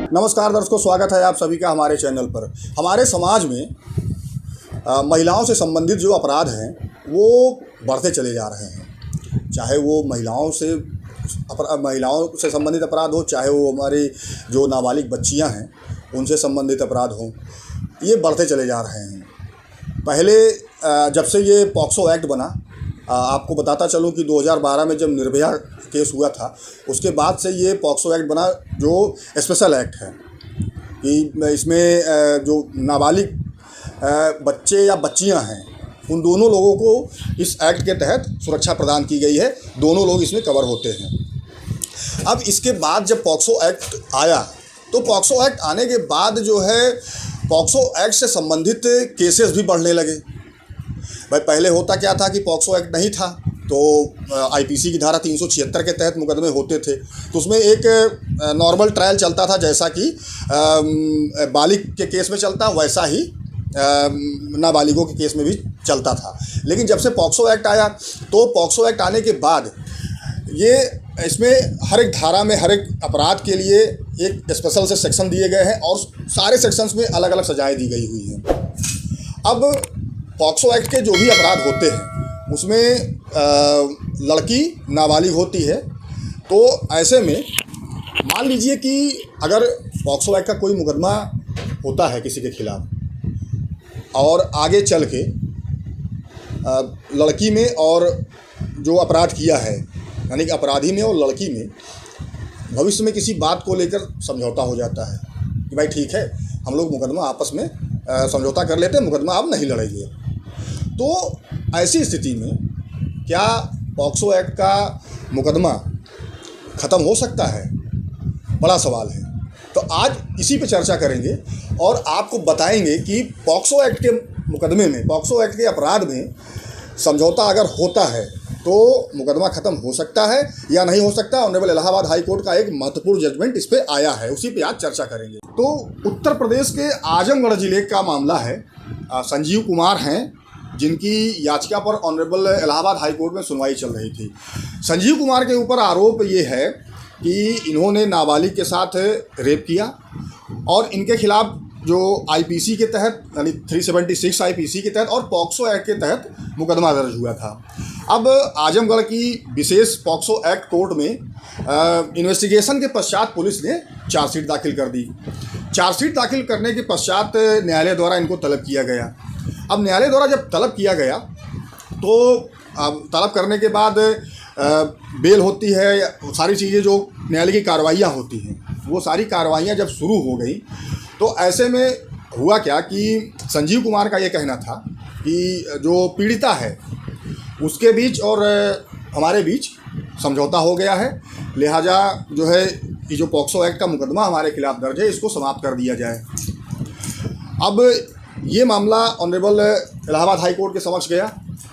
नमस्कार दर्शकों, स्वागत है आप सभी का हमारे चैनल पर। हमारे समाज में महिलाओं से संबंधित जो अपराध हैं वो बढ़ते चले जा रहे हैं। चाहे वो महिलाओं से संबंधित अपराध हो, चाहे वो हमारी जो नाबालिग बच्चियां हैं उनसे संबंधित अपराध हों, ये बढ़ते चले जा रहे हैं। पहले जब से ये पॉक्सो एक्ट बना, आपको बताता चलूं कि 2012 में जब निर्भया केस हुआ था, उसके बाद से ये पॉक्सो एक्ट बना, जो स्पेशल एक्ट है कि इसमें जो नाबालिग बच्चे या बच्चियां हैं उन दोनों लोगों को इस एक्ट के तहत सुरक्षा प्रदान की गई है। दोनों लोग इसमें कवर होते हैं। अब इसके बाद जब पॉक्सो एक्ट आया, तो पॉक्सो एक्ट आने के बाद जो है पॉक्सो एक्ट से संबंधित केसेस भी बढ़ने लगे। भाई पहले होता क्या था कि पॉक्सो एक्ट नहीं था तो आईपीसी की धारा 376 के तहत मुकदमे होते थे, तो उसमें एक नॉर्मल ट्रायल चलता था, जैसा कि बालिग के केस में चलता वैसा ही नाबालिगों के केस में भी चलता था। लेकिन जब से पॉक्सो एक्ट आया, तो पॉक्सो एक्ट आने के बाद ये इसमें हर एक धारा में हर एक अपराध के लिए एक स्पेशल से सेक्शन दिए गए हैं और सारे सेक्शंस में अलग अलग सजाएं दी गई हुई हैं। अब पॉक्सो एक्ट के जो भी अपराध होते हैं उसमें लड़की नाबालिग होती है, तो ऐसे में मान लीजिए कि अगर पॉक्सो एक्ट का कोई मुकदमा होता है किसी के खिलाफ और आगे चल के लड़की में और जो अपराध किया है, यानी कि अपराधी में और लड़की में भविष्य में किसी बात को लेकर समझौता हो जाता है कि भाई ठीक है, हम लोग मुकदमा आपस में समझौता कर लेते हैं, मुकदमा आप नहीं लड़ेंगे। तो ऐसी स्थिति में क्या पॉक्सो एक्ट का मुकदमा ख़त्म हो सकता है? बड़ा सवाल है। तो आज इसी पे चर्चा करेंगे और आपको बताएंगे कि पॉक्सो एक्ट के मुकदमे में, पॉक्सो एक्ट के अपराध में समझौता अगर होता है तो मुकदमा ख़त्म हो सकता है या नहीं हो सकता। ऑनरेबल इलाहाबाद हाई कोर्ट का एक महत्वपूर्ण जजमेंट इस पे आया है, उसी पे आज चर्चा करेंगे। तो उत्तर प्रदेश के आजमगढ़ जिले का मामला है। संजीव कुमार हैं जिनकी याचिका पर ऑनरेबल इलाहाबाद हाई कोर्ट में सुनवाई चल रही थी। संजीव कुमार के ऊपर आरोप ये है कि इन्होंने नाबालिग के साथ रेप किया और इनके खिलाफ जो आईपीसी के तहत यानी 376 आईपीसी के तहत और पॉक्सो एक्ट के तहत मुकदमा दर्ज हुआ था। अब आजमगढ़ की विशेष पॉक्सो एक्ट कोर्ट में इन्वेस्टिगेशन के पश्चात पुलिस ने चार्जशीट दाखिल कर दी। चार्जशीट दाखिल करने के पश्चात न्यायालय द्वारा इनको तलब किया गया। अब न्यायालय द्वारा जब तलब किया गया तो तलब करने के बाद बेल होती है, सारी चीज़ें जो न्यायालय की कार्रवाइयाँ होती हैं वो सारी कार्रवाइयाँ जब शुरू हो गई तो ऐसे में हुआ क्या कि संजीव कुमार का ये कहना था कि जो पीड़िता है उसके बीच और हमारे बीच समझौता हो गया है, लिहाजा जो है ये जो पॉक्सो एक्ट का मुकदमा हमारे खिलाफ दर्ज है इसको समाप्त कर दिया जाए। अब ये मामला ऑनरेबल इलाहाबाद हाई कोर्ट के समक्ष गया।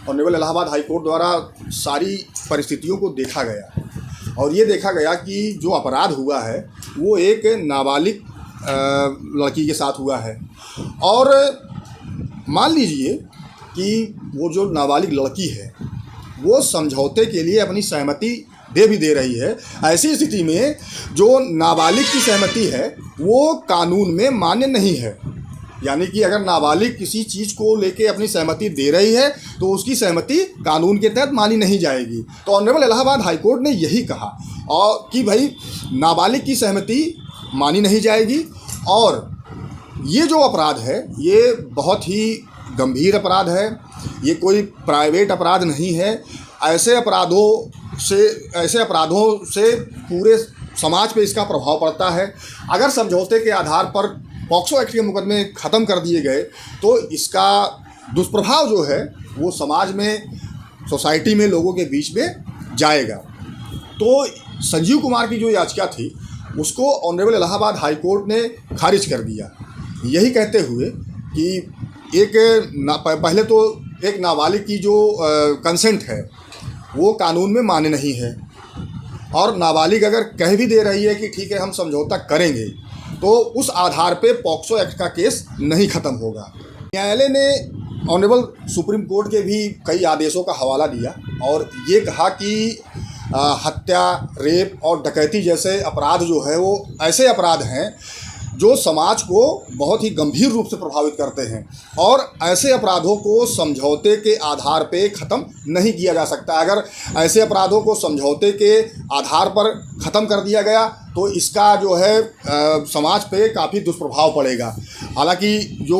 ऑनरेबल इलाहाबाद हाई कोर्ट द्वारा सारी परिस्थितियों को देखा गया और ये देखा गया कि जो अपराध हुआ है वो एक नाबालिग लड़की के साथ हुआ है। और मान लीजिए कि वो जो नाबालिग लड़की है वो समझौते के लिए अपनी सहमति दे रही है। ऐसी स्थिति में जो नाबालिग की सहमति है वो कानून में मान्य नहीं है, यानी कि अगर नाबालिग किसी चीज़ को लेके अपनी सहमति दे रही है तो उसकी सहमति कानून के तहत मानी नहीं जाएगी। तो ऑनरेबल इलाहाबाद हाई कोर्ट ने यही कहा और कि भाई नाबालिग की सहमति मानी नहीं जाएगी और ये जो अपराध है ये बहुत ही गंभीर अपराध है, ये कोई प्राइवेट अपराध नहीं है। ऐसे अपराधों से पूरे समाज पे इसका प्रभाव पड़ता है। अगर समझौते के आधार पर पॉक्सो एक्ट के मुकदमे ख़त्म कर दिए गए तो इसका दुष्प्रभाव जो है वो समाज में, सोसाइटी में, लोगों के बीच में जाएगा। तो संजीव कुमार की जो याचिका थी उसको ऑनरेबल इलाहाबाद हाई कोर्ट ने खारिज कर दिया, यही कहते हुए कि पहले तो एक नाबालिग की जो कंसेंट है वो कानून में मान्य नहीं है और नाबालिग अगर कह भी दे रही है कि ठीक है हम समझौता करेंगे तो उस आधार पे पॉक्सो एक्ट का केस नहीं ख़त्म होगा। न्यायालय ने ऑनरेबल सुप्रीम कोर्ट के भी कई आदेशों का हवाला दिया और ये कहा कि हत्या, रेप और डकैती जैसे अपराध जो है वो ऐसे अपराध हैं जो समाज को बहुत ही गंभीर रूप से प्रभावित करते हैं, और ऐसे अपराधों को समझौते के आधार पे ख़त्म नहीं किया जा सकता। अगर ऐसे अपराधों को समझौते के आधार पर ख़त्म कर दिया गया तो इसका जो है समाज पे काफ़ी दुष्प्रभाव पड़ेगा। हालांकि जो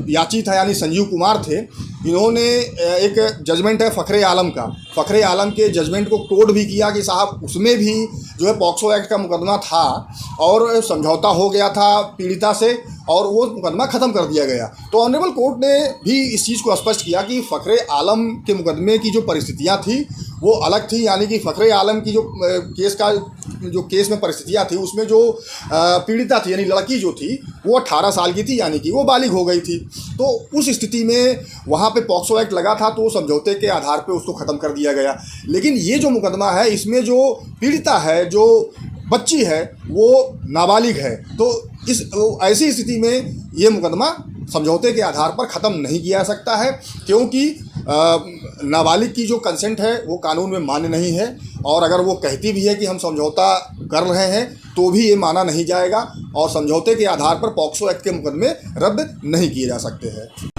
याची था यानी संजीव कुमार थे, इन्होंने एक जजमेंट है फ़खरे आलम का, फ़खरे आलम के जजमेंट को कोट भी किया कि साहब उसमें भी जो है पॉक्सो एक्ट का मुकदमा था और समझौता हो गया था पीड़िता से और वो मुकदमा ख़त्म कर दिया गया। तो ऑनरेबल कोर्ट ने भी इस चीज़ को स्पष्ट किया कि फ़खरे आलम के मुकदमे की जो परिस्थितियाँ थी वो अलग थी, यानी कि फ़खरे आलम की जो केस में परिस्थितियाँ थी उसमें जो पीड़िता थी यानी लड़की जो थी वो 18 साल की थी, यानी कि वो बालिग हो गई थी। तो उस स्थिति में वहाँ पे पॉक्सो एक्ट लगा था तो समझौते के आधार पे उसको ख़त्म कर दिया गया। लेकिन ये जो मुकदमा है इसमें जो पीड़िता है, जो बच्ची है, वो नाबालिग है, तो ऐसी स्थिति में ये मुकदमा समझौते के आधार पर ख़त्म नहीं किया जा सकता है, क्योंकि नाबालिग की जो कंसेंट है वो कानून में मान्य नहीं है, और अगर वो कहती भी है कि हम समझौता कर रहे हैं तो भी ये माना नहीं जाएगा, और समझौते के आधार पर पॉक्सो एक्ट के मुकदमे रद्द नहीं किए जा सकते हैं।